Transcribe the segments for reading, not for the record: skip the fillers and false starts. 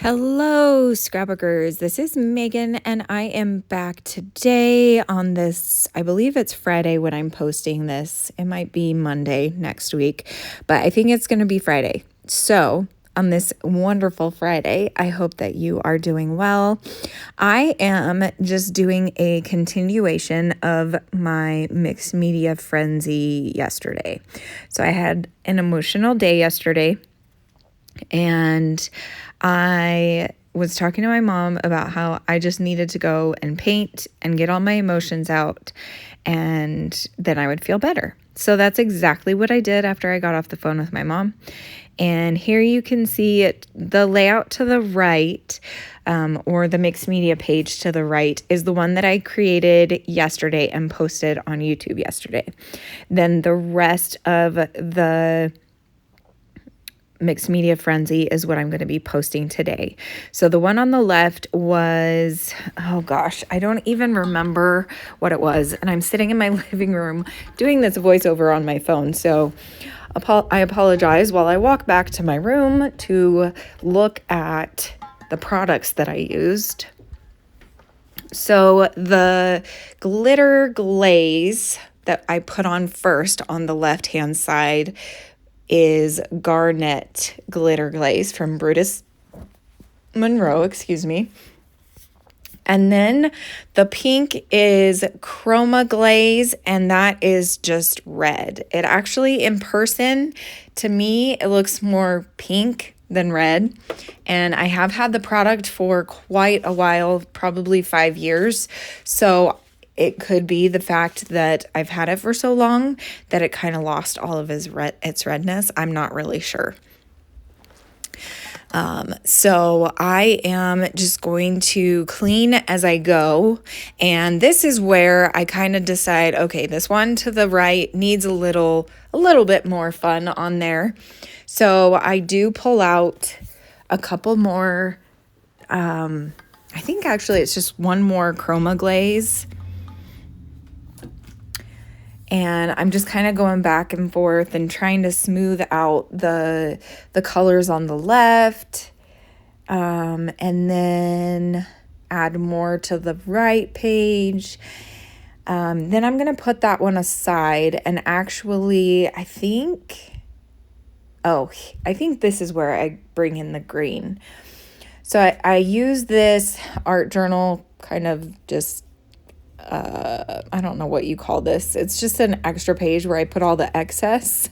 Hello, scrapbookers. This is Megan, and I am back today on this. I believe it's Friday when I'm posting this. It might be Monday next week, but I think it's going to be Friday. So, on this wonderful Friday, I hope that you are doing well. I am just doing a continuation of my mixed media frenzy yesterday. So, I had an emotional day yesterday. And I was talking to my mom about how I just needed to go and paint and get all my emotions out, and then I would feel better. So that's exactly what I did after I got off the phone with my mom. And here you can see it, the layout to the right, or the mixed media page to the right, is the one that I created yesterday and posted on YouTube yesterday. Then the rest of the mixed media frenzy is what I'm going to be posting today. So the one on the left was, oh gosh, I don't even remember what it was. And I'm sitting in my living room doing this voiceover on my phone. So I apologize while I walk back to my room to look at the products that I used. So the glitter glaze that I put on first on the left-hand side is Garnet Glitter Glaze from Brutus Monroe, And then the pink is Chroma Glaze, and that is just red. It actually, in person, to me, it looks more pink than red. And I have had the product for quite a while, probably 5 years. So it could be the fact that I've had it for so long that it kind of lost all of its redness. I'm not really sure. So I am just going to clean as I go. And this is where I kind of decide, okay, this one to the right needs a little bit more fun on there. So I do pull out a couple more, I think actually it's just one more Chroma Glaze. And I'm just kind of going back and forth and trying to smooth out the colors on the left. And then add more to the right page. Then I'm going to put that one aside and actually, I think this is where I bring in the green. So I use this art journal kind of just I don't know what you call this. It's just an extra page where I put all the excess.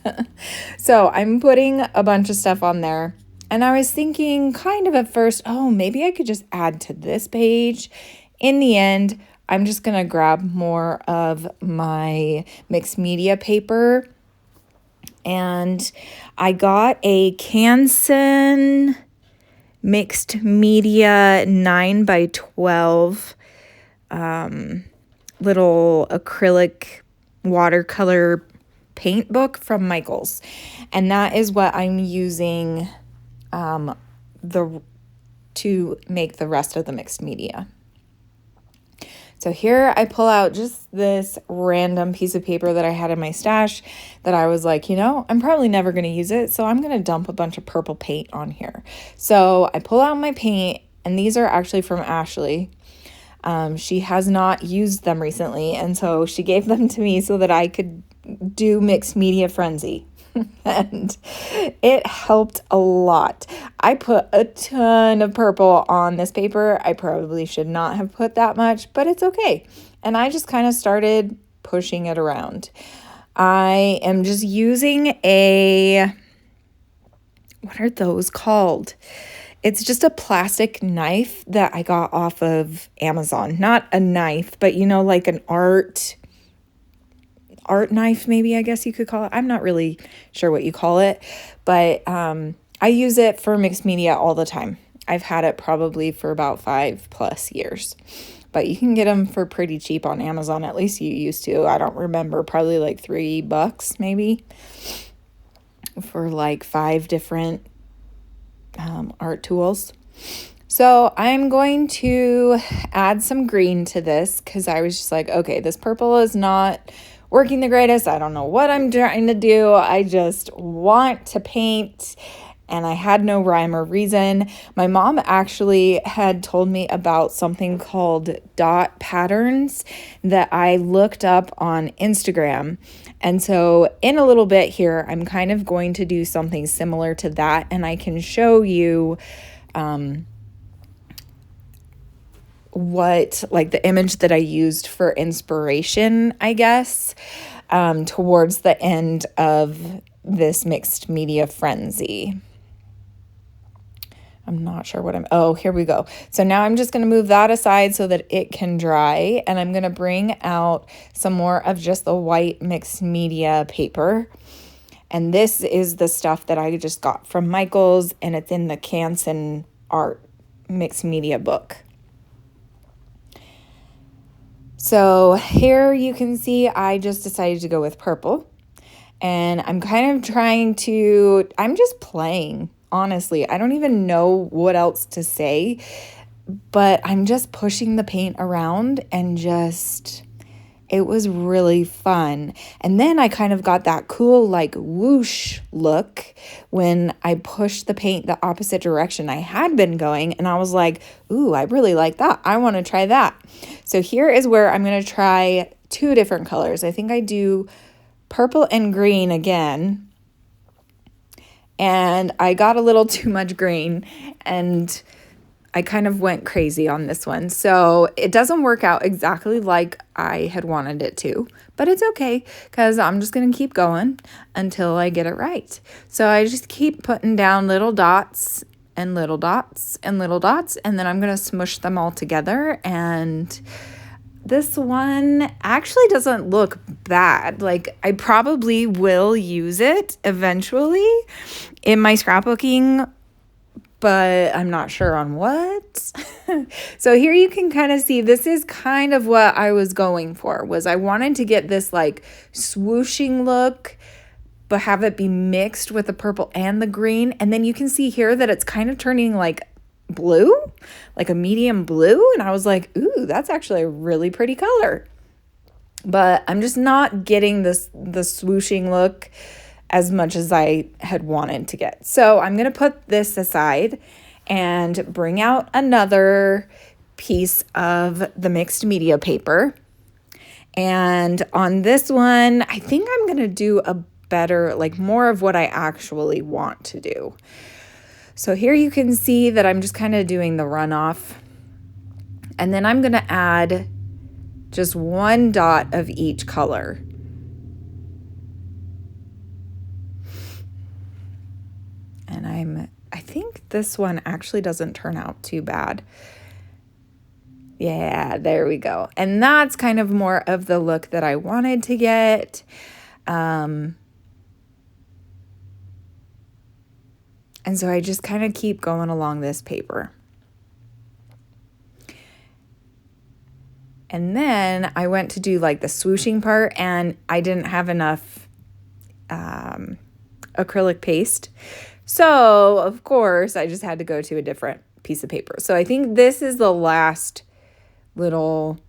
So I'm putting a bunch of stuff on there. And I was thinking kind of at first, oh, maybe I could just add to this page. In the end, I'm just going to grab more of my mixed media paper. And I got a Canson mixed media 9x12 little acrylic watercolor paint book from Michaels. And that is what I'm using to make the rest of the mixed media. So here I pull out just this random piece of paper that I had in my stash that I was like, I'm probably never going to use it, so I'm going to dump a bunch of purple paint on here. So I pull out my paint, and these are actually from Ashley. She has not used them recently, and so she gave them to me so that I could do mixed media frenzy. And it helped a lot. I put a ton of purple on this paper. I probably should not have put that much, but it's okay. And I just kind of started pushing it around. I am just using what are those called? It's just a plastic knife that I got off of Amazon. Not a knife, but like an art knife, maybe, I guess you could call it. I'm not really sure what you call it, but I use it for mixed media all the time. I've had it probably for about 5+ years, but you can get them for pretty cheap on Amazon. At least you used to. I don't remember, probably like $3 maybe for like 5 different art tools. So I'm going to add some green to this because I was just like, okay, this purple is not working the greatest. I don't know what I'm trying to do. I just want to paint and I had no rhyme or reason. My mom actually had told me about something called dot patterns that I looked up on Instagram. And so in a little bit here, I'm kind of going to do something similar to that, and I can show you what, like, the image that I used for inspiration, I guess, towards the end of this mixed media frenzy. I'm not sure what oh, here we go. So now I'm just going to move that aside so that it can dry, and I'm going to bring out some more of just the white mixed media paper. And this is the stuff that I just got from Michaels, and it's in the Canson Art mixed media book. So here you can see I just decided to go with purple, and I'm kind of I'm just playing, honestly. I don't even know what else to say, but I'm just pushing the paint around and it was really fun. And then I kind of got that cool like whoosh look when I pushed the paint the opposite direction I had been going. And I was like, ooh, I really like that. I want to try that. So here is where I'm going to try 2 different colors. I think I do purple and green again. And I got a little too much green, and I kind of went crazy on this one. So it doesn't work out exactly like I had wanted it to, but it's okay because I'm just going to keep going until I get it right. So I just keep putting down little dots and little dots and little dots, and then I'm going to smush them all together. And this one actually doesn't look bad. Like, I probably will use it eventually in my scrapbooking, but I'm not sure on what. So here you can kind of see, this is kind of what I was going for, was I wanted to get this like swooshing look, but have it be mixed with the purple and the green. And then you can see here that it's kind of turning like blue, like a medium blue. And I was like, ooh, that's actually a really pretty color. But I'm just not getting the swooshing look as much as I had wanted to get. So I'm going to put this aside and bring out another piece of the mixed media paper. And on this one, I think I'm going to do a better, like more of what I actually want to do. So here you can see that I'm just kind of doing the runoff. And then I'm going to add just 1 dot of each color. And I think this one actually doesn't turn out too bad. Yeah, there we go. And that's kind of more of the look that I wanted to get. And so I just kind of keep going along this paper. And then I went to do like the swooshing part, and I didn't have enough acrylic paste. So, of course, I just had to go to a different piece of paper. So I think this is the last little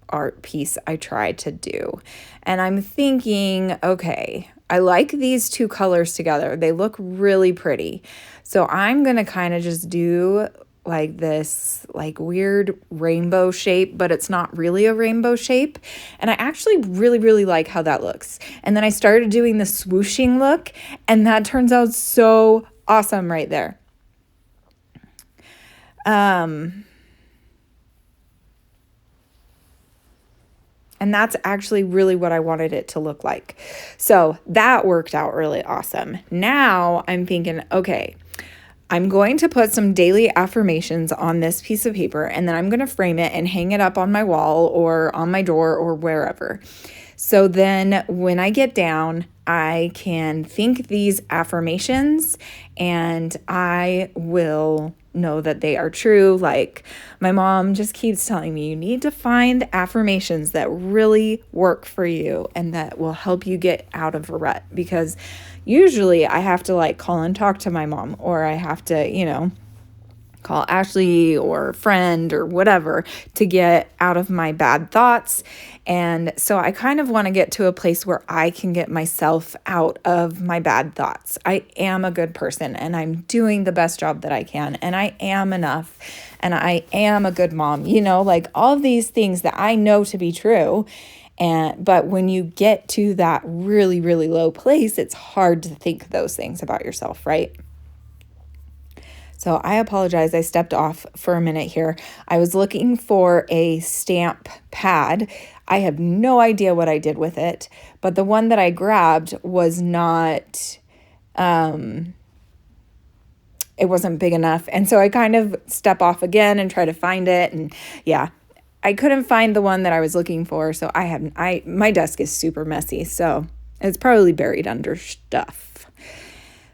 art piece I tried to do. And I'm thinking, okay, I like these 2 colors together. They look really pretty. So I'm going to kind of just do like this like weird rainbow shape, but it's not really a rainbow shape. And I actually really, really like how that looks. And then I started doing the swooshing look, and that turns out so awesome right there. And that's actually really what I wanted it to look like. So that worked out really awesome. Now I'm thinking, okay, I'm going to put some daily affirmations on this piece of paper, and then I'm going to frame it and hang it up on my wall or on my door or wherever. So then when I get down, I can think these affirmations and I will know that they are true. Like my mom just keeps telling me, you need to find affirmations that really work for you and that will help you get out of a rut, because usually I have to like call and talk to my mom, or I have to, call Ashley or friend or whatever to get out of my bad thoughts. And so I kind of want to get to a place where I can get myself out of my bad thoughts. I am a good person and I'm doing the best job that I can, and I am enough, and I am a good mom, like all of these things that I know to be true. But when you get to that really, really low place, it's hard to think those things about yourself, right? So I apologize. I stepped off for a minute here. I was looking for a stamp pad. I have no idea what I did with it, but the one that I grabbed was not, it wasn't big enough. And so I kind of step off again and try to find it. And yeah, I couldn't find the one that I was looking for. So my desk is super messy. So it's probably buried under stuff.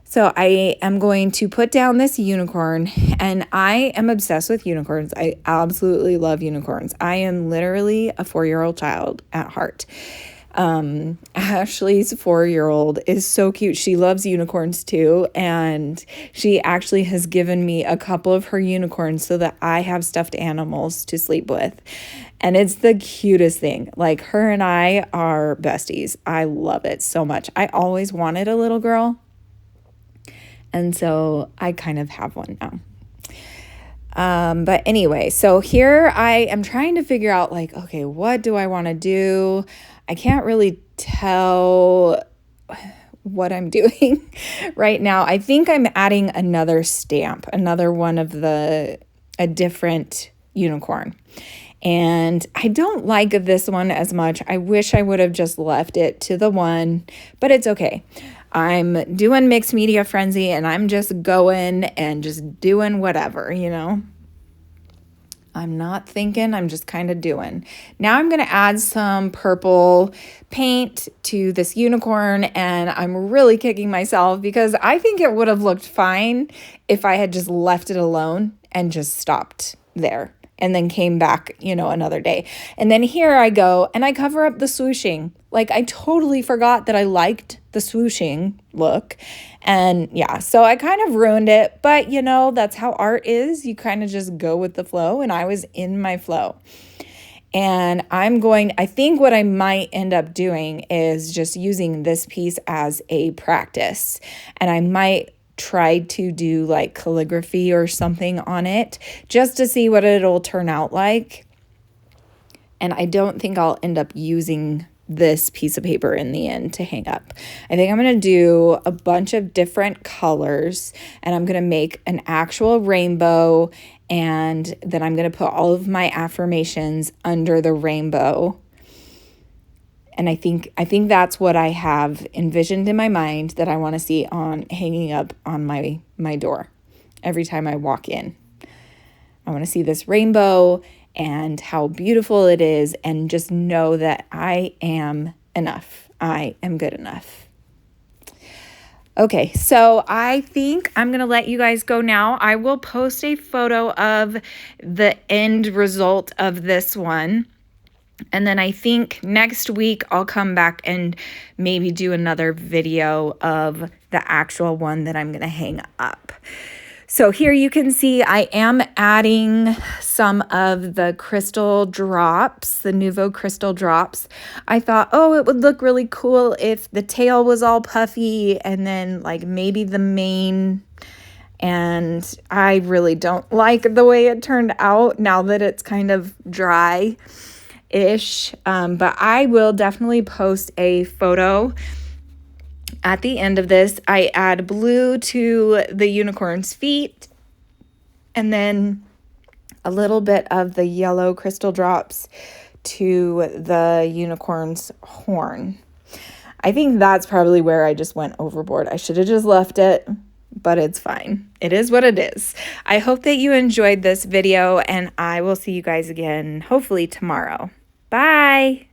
So I am going to put down this unicorn, and I am obsessed with unicorns. I absolutely love unicorns. I am literally a 4-year-old child at heart. Ashley's 4-year-old is so cute. She loves unicorns too. And she actually has given me a couple of her unicorns so that I have stuffed animals to sleep with. And it's the cutest thing. Like, her and I are besties. I love it so much. I always wanted a little girl. And so I kind of have one now. But anyway, so here I am trying to figure out, like, okay, what do I want to do? I can't really tell what I'm doing right now. I think I'm adding another stamp, another one of a different unicorn. And I don't like this one as much. I wish I would have just left it to the one, but it's okay. I'm doing Mixed Media Frenzy, and I'm just going and just doing whatever, I'm not thinking, I'm just kind of doing. Now I'm going to add some purple paint to this unicorn, and I'm really kicking myself because I think it would have looked fine if I had just left it alone and just stopped there and then came back, another day. And then here I go and I cover up the swooshing. Like, I totally forgot that I liked the swooshing look. And yeah, so I kind of ruined it, but that's how art is. You kind of just go with the flow, and I was in my flow. And I think what I might end up doing is just using this piece as a practice. And I might try to do like calligraphy or something on it just to see what it'll turn out like. And I don't think I'll end up using this piece of paper in the end to hang up. I think I'm going to do a bunch of different colors, and I'm going to make an actual rainbow, and then I'm going to put all of my affirmations under the rainbow. And I think that's what I have envisioned in my mind that I want to see hanging up on my door every time I walk in. I want to see this rainbow and how beautiful it is, and just know that I am enough. I am good enough. Okay, so I think I'm going to let you guys go now. I will post a photo of the end result of this one. And then I think next week I'll come back and maybe do another video of the actual one that I'm going to hang up. So here you can see I am adding some of the crystal drops, the Nuvo crystal drops. I thought, it would look really cool if the tail was all puffy and then like maybe the mane. And I really don't like the way it turned out now that it's kind of dry-ish. But I will definitely post a photo. At the end of this, I add blue to the unicorn's feet, and then a little bit of the yellow crystal drops to the unicorn's horn. I think that's probably where I just went overboard. I should have just left it, but it's fine. It is what it is. I hope that you enjoyed this video, and I will see you guys again hopefully tomorrow. Bye!